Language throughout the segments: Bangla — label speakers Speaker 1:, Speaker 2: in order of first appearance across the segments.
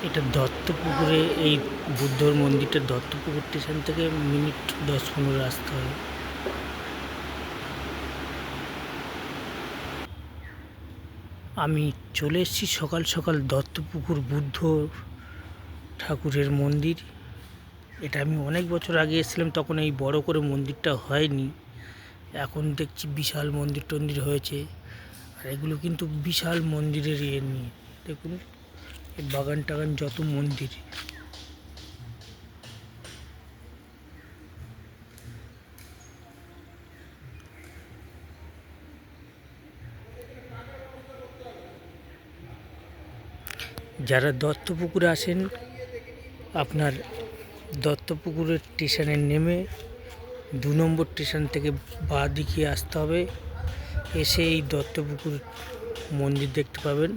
Speaker 1: এটা দত্তপুকুরে, এই বুদ্ধর মন্দিরটা দত্তপুকুর স্টেশন থেকে মিনিট 10-15 আসতে হবে। আমি চলে এসেছি সকাল সকাল দত্তপুকুর বুদ্ধ ঠাকুরের মন্দির। এটা আমি অনেক বছর আগে এসেছিলাম, তখন এই বড় করে মন্দিরটা হয়নি। এখন দেখছি বিশাল মন্দির টন্দির হয়েছে। আর এগুলো কিন্তু বিশাল মন্দিরের ইয়ে নিয়ে দেখুন, এই বাগান টাগান যত মন্দির। যারা দত্তপুকুরে আসেন, আপনার দত্তপুকুরের স্টেশনে নেমে 2 নম্বর স্টেশন থেকে বাঁ দিকে আসতে হবে। এসে এই দত্তপুকুর মন্দির দেখতে পাবেন।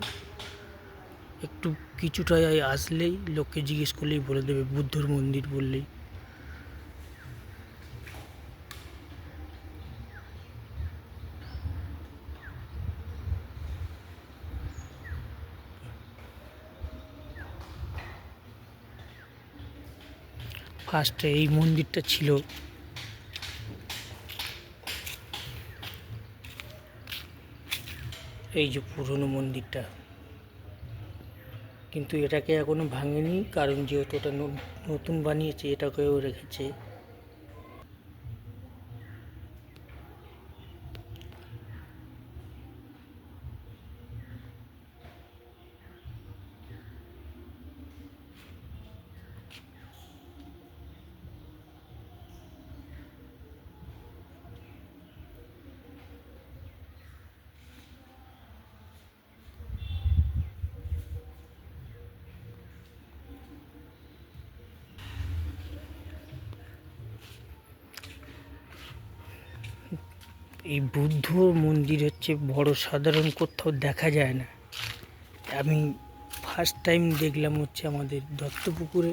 Speaker 1: একটু কিছুটা আসলেই লোককে জিজ্ঞেস করলেই বলে দেবে বুদ্ধর মন্দির বললেই। ফার্স্টে এই মন্দিরটা ছিল, এই যে পুরনো মন্দিরটা, কিন্তু এটাকে এখনো ভাঙেনি, কারণ যেহেতু এটা নতুন বানিয়েছে এটাকেও রেখেছে। এই বুদ্ধ মন্দির হচ্ছে বড়, সাধারণ কোথাও দেখা যায় না। আমি ফার্স্ট টাইম দেখলাম হচ্ছে আমাদের দত্তপুকুরে।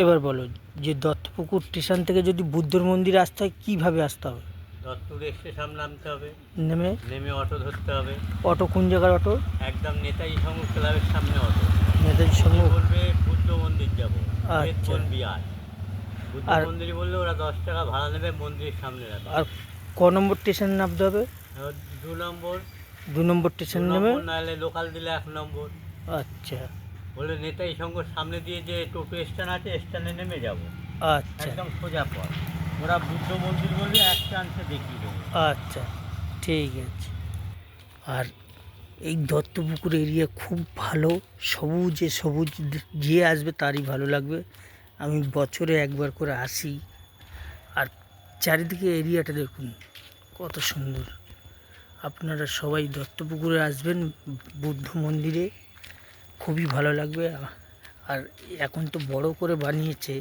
Speaker 1: এবার বলো, যে দত্তপুকুর স্টেশন থেকে যদি বুদ্ধর মন্দির আসতে হয় কীভাবে আসতে হবে?
Speaker 2: দত্তপুর স্টেশন নামতে হবে,
Speaker 1: নেমে
Speaker 2: নেমে অটো ধরতে হবে।
Speaker 1: অটো কোন জায়গার অটো?
Speaker 2: একদম নেতাজি সংঘ ক্লাবের সামনে অটো।
Speaker 1: নেতাজি সঙ্গে।
Speaker 2: বলবে বুদ্ধ মন্দির যাবো,
Speaker 1: আচ্ছা।
Speaker 2: বিহার বুদ্ধ
Speaker 1: আর
Speaker 2: মন্দির বললে ওরা 10 টাকা ভাড়া নেবে, মন্দিরের সামনে রাখবে।
Speaker 1: আর ক নম্বর স্টেশন নামতে হবে?
Speaker 2: 2 নম্বর।
Speaker 1: 2 নম্বর স্টেশন নেমে,
Speaker 2: নাহলে লোকাল দিলে 1 নম্বর।
Speaker 1: আচ্ছা
Speaker 2: বলে নেতাজি সংঘর সামনে দিয়ে যে টোটো স্ট্যান্ড আছে, স্ট্যান্ডে নেমে যাবো।
Speaker 1: আচ্ছা
Speaker 2: একদম সোজা পথ। ওরা বুদ্ধ মন্দির বললে এক চান্সে দেখিয়ে দেবো।
Speaker 1: আচ্ছা, ঠিক আছে। আর এই দত্তপুকুর এরিয়া খুব ভালো, সবুজে সবুজ, যে আসবে তারই ভালো লাগবে। আমি বছরে একবার করে আসি। আর চারিদিকে এরিয়াটা দেখুন কত সুন্দর। আপনারা সবাই দত্তপুকুরে আসবেন বুদ্ধ মন্দিরে, খুবই ভালো লাগবে। আর এখন তো বড় করে বানিয়েছে।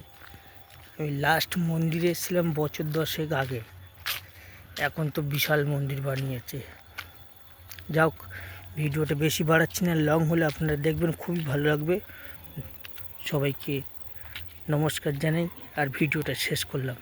Speaker 1: আমি লাস্ট মন্দিরে এসেছিলাম বছর 10 আগে, এখন তো বিশাল মন্দির বানিয়েছে। যাক, ভিডিওটা বেশি বাড়াচ্ছি না, লং হলে আপনারা দেখবেন, খুবই ভালো লাগবে। সবাইকে নমস্কার জানাই আর ভিডিওটা শেষ করলাম।